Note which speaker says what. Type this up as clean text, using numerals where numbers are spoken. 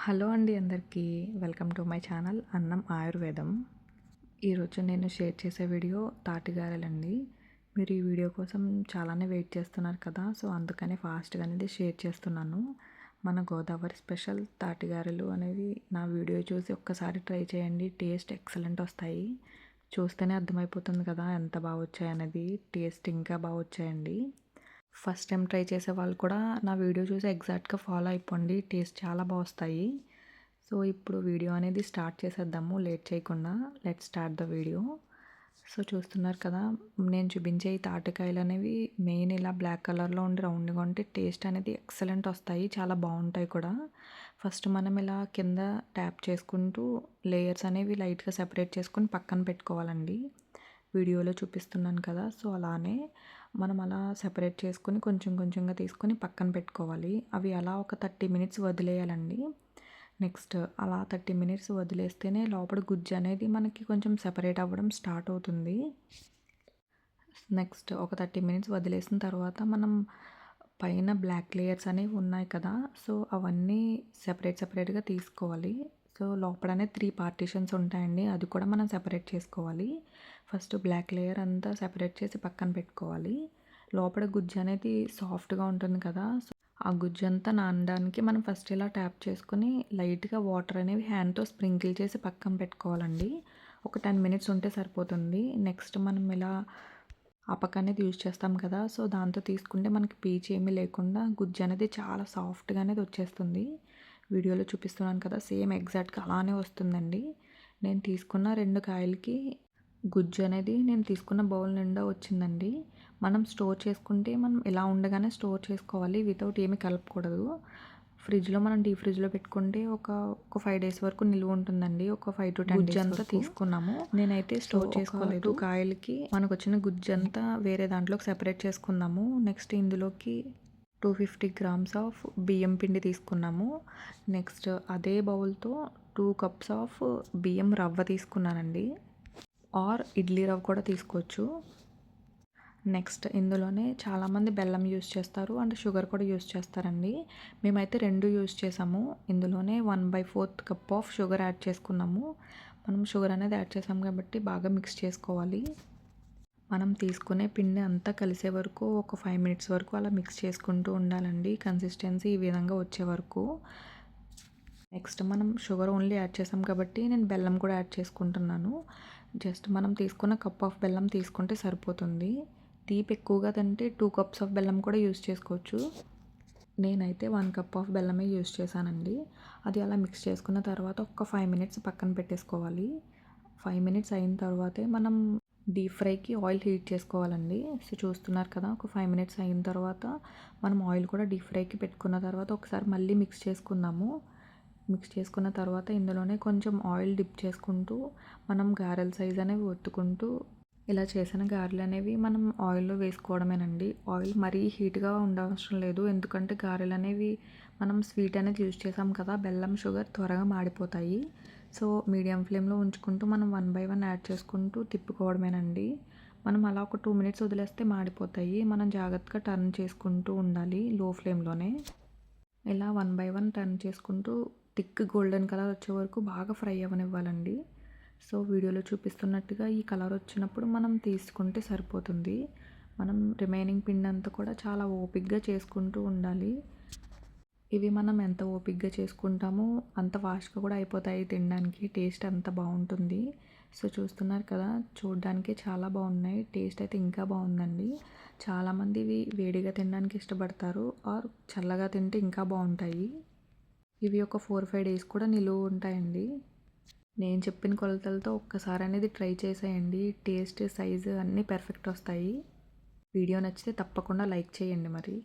Speaker 1: Hello అండి అందరికీ welcome to my channel అన్నం ఆయుర్వేదం. ఈరోజు నేను షేర్ చేసే వీడియో తాటిగారెలండి. మీరు ఈ వీడియో కోసం చాలానే వెయిట్ చేస్తున్నారు కదా, సో అందుకనే ఫాస్ట్గా అనేది షేర్ చేస్తున్నాను. మన గోదావరి స్పెషల్ తాటిగారెలు అనేవి నా వీడియో చూసి ఒక్కసారి ట్రై చేయండి. టేస్ట్ ఎక్సలెంట్ వస్తాయి. చూస్తేనే అర్థమైపోతుంది కదా ఎంత బాగా వచ్చాయనేది. టేస్ట్ ఇంకా బాగా వచ్చాయండి. ఫస్ట్ టైం ట్రై చేసే వాళ్ళు కూడా నా వీడియో చూసి ఎగ్జాక్ట్గా ఫాలో అయిపోండి. టేస్ట్ చాలా బాగా వస్తాయి. సో ఇప్పుడు వీడియో అనేది స్టార్ట్ చేసేద్దాము లేట్ చేయకుండా. Let start the video. So చూస్తున్నారు కదా, నేను చూపించే ఈ తాటికాయలు అనేవి మెయిన్ ఇలా బ్లాక్ కలర్లో ఉండి రౌండ్గా ఉంటే టేస్ట్ అనేది ఎక్సలెంట్ వస్తాయి. చాలా బాగుంటాయి కూడా. ఫస్ట్ మనం ఇలా కింద ట్యాప్ చేసుకుంటూ లేయర్స్ అనేవి లైట్గా సెపరేట్ చేసుకుని పక్కన పెట్టుకోవాలండి. వీడియోలో చూపిస్తున్నాను కదా, సో అలానే మనం అలా సెపరేట్ చేసుకుని కొంచెం కొంచెంగా తీసుకొని పక్కన పెట్టుకోవాలి. అవి అలా ఒక 30 మినిట్స్ వదిలేయాలండి. నెక్స్ట్ అలా 30 మినిట్స్ వదిలేస్తేనే లోపల గుజ్జు అనేది మనకి కొంచెం సెపరేట్ అవ్వడం స్టార్ట్ అవుతుంది. నెక్స్ట్ ఒక 30 మినిట్స్ వదిలేసిన తర్వాత మనం పైన బ్లాక్ లేయర్స్ అనేవి ఉన్నాయి కదా, సో అవన్నీ సెపరేట్గా తీసుకోవాలి. సో లోపలనే 3 పార్టీషన్స్ ఉంటాయండి, అది కూడా మనం సెపరేట్ చేసుకోవాలి. ఫస్ట్ బ్లాక్ లేయర్ అంతా సెపరేట్ చేసి పక్కన పెట్టుకోవాలి. లోపల గుజ్జు అనేది సాఫ్ట్గా ఉంటుంది కదా, సో ఆ గుజ్జు అంతా నానడానికి మనం ఫస్ట్ ఇలా ట్యాప్ చేసుకుని లైట్గా వాటర్ అనేవి హ్యాండ్తో స్ప్రింకిల్ చేసి పక్కన పెట్టుకోవాలండి. ఒక 10 మినిట్స్ ఉంటే సరిపోతుంది. నెక్స్ట్ మనం ఇలా అపక అనేది యూజ్ చేస్తాం కదా, సో దాంతో తీసుకుంటే మనకి పీచు ఏమీ లేకుండా గుజ్జు అనేది చాలా సాఫ్ట్గా అనేది వచ్చేస్తుంది. వీడియోలో చూపిస్తున్నాను కదా, సేమ్ ఎగ్జాక్ట్గా అలానే వస్తుందండి. నేను తీసుకున్న 2 కాయలకి గుజ్జు అనేది నేను తీసుకున్న బౌల్ నిండా వచ్చిందండి. మనం స్టోర్ చేసుకుంటే మనం ఇలా ఉండగానే స్టోర్ చేసుకోవాలి, వితౌట్ ఏమీ కలపకూడదు. ఫ్రిడ్జ్లో మనం డీప్ ఫ్రిడ్జ్లో పెట్టుకుంటే ఒక 5 డేస్ వరకు నిల్వ ఉంటుందండి. ఒక 5 to 10 డేస్ అంతా తీసుకున్నాము. నేనైతే స్టోర్ చేసుకోలేదు. కాయలకి మనకు వచ్చిన గుజ్జు అంతా వేరే దాంట్లోకి సెపరేట్ చేసుకుందాము. నెక్స్ట్ ఇందులోకి 250 గ్రామ్స్ ఆఫ్ బియ్యం పిండి తీసుకున్నాము. నెక్స్ట్ అదే బౌల్తో 2 కప్స్ ఆఫ్ బియ్యం రవ్వ తీసుకున్నానండి, ఆర్ ఇడ్లీ రవ్వ కూడా తీసుకోవచ్చు. నెక్స్ట్ ఇందులోనే చాలామంది బెల్లం యూస్ చేస్తారు అండ్ షుగర్ కూడా యూస్ చేస్తారండి. మేమైతే 2 యూస్ చేసాము. ఇందులోనే 1/4 కప్ ఆఫ్ షుగర్ యాడ్ చేసుకున్నాము. మనం షుగర్ అనేది యాడ్ చేసాం కాబట్టి బాగా మిక్స్ చేసుకోవాలి. మనం తీసుకునే పిండి అంతా కలిసే వరకు ఒక 5 మినిట్స్ వరకు అలా మిక్స్ చేసుకుంటూ ఉండాలండి, కన్సిస్టెన్సీ ఈ విధంగా వచ్చే వరకు. నెక్స్ట్ మనం షుగర్ ఓన్లీ యాడ్ చేసాం కాబట్టి నేను బెల్లం కూడా యాడ్ చేసుకుంటున్నాను. జస్ట్ మనం తీసుకున్న కప్ ఆఫ్ బెల్లం తీసుకుంటే సరిపోతుంది. తీపి ఎక్కువగా తింటే 2 కప్స్ ఆఫ్ బెల్లం కూడా యూస్ చేసుకోవచ్చు. నేనైతే 1 కప్ ఆఫ్ బెల్లమే యూస్ చేశానండి. అది అలా మిక్స్ చేసుకున్న తర్వాత ఒక 5 మినిట్స్ పక్కన పెట్టేసుకోవాలి. 5 మినిట్స్ అయిన తర్వాతే మనం డీప్ ఫ్రైకి ఆయిల్ హీట్ చేసుకోవాలండి. సో చూస్తున్నారు కదా, ఒక 5 మినిట్స్ అయిన తర్వాత మనం ఆయిల్ కూడా డీప్ ఫ్రైకి పెట్టుకున్న తర్వాత ఒకసారి మళ్ళీ మిక్స్ చేసుకుందాము. మిక్స్ చేసుకున్న తర్వాత ఇందులోనే కొంచెం ఆయిల్ డిప్ చేసుకుంటూ మనం గారెల సైజ్ అనేవి ఒత్తుకుంటూ ఇలా చేసిన గారెలు అనేవి మనం ఆయిల్లో వేసుకోవడమేనండి. ఆయిల్ మరీ హీట్గా ఉండవసరం లేదు, ఎందుకంటే గారెలు అనేవి మనం స్వీట్ అనేది యూజ్ చేసాం కదా, బెల్లం షుగర్ త్వరగా మాడిపోతాయి. సో మీడియం ఫ్లేమ్లో ఉంచుకుంటూ మనం 1 by 1 యాడ్ చేసుకుంటూ తిప్పుకోవడమేనండి. మనం అలా ఒక 2 మినిట్స్ వదిలేస్తే మాడిపోతాయి. మనం జాగ్రత్తగా టర్న్ చేసుకుంటూ ఉండాలి లో ఫ్లేమ్లోనే. ఇలా 1 by 1 టర్న్ చేసుకుంటూ థిక్ గోల్డెన్ కలర్ వచ్చే వరకు బాగా ఫ్రై అవ్వనివ్వాలండి. సో వీడియోలో చూపిస్తున్నట్టుగా ఈ కలర్ వచ్చినప్పుడు మనం తీసుకుంటే సరిపోతుంది. మనం రిమైనింగ్ పిండి అంతా కూడా చాలా ఓపిక్గా చేసుకుంటూ ఉండాలి. ఇవి మనం ఎంత ఓపిక్గా చేసుకుంటామో అంత ఫాస్ట్గా కూడా అయిపోతాయి తినడానికి. టేస్ట్ అంత బాగుంటుంది. సో చూస్తున్నారు కదా, చూడడానికి చాలా బాగున్నాయి, టేస్ట్ అయితే ఇంకా బాగుందండి. చాలామంది ఇవి వేడిగా తినడానికి ఇష్టపడతారు, ఆర్ చల్లగా తింటే ఇంకా బాగుంటాయి. ఇవి ఒక 4-5 డేస్ కూడా నిలువ ఉంటాయండి. నేను చెప్పిన కొలతలతో ఒక్కసారి అనేది ట్రై చేసేయండి. టేస్ట్, సైజు అన్నీ పర్ఫెక్ట్ వస్తాయి. వీడియో నచ్చితే తప్పకుండా లైక్ చేయండి మరి.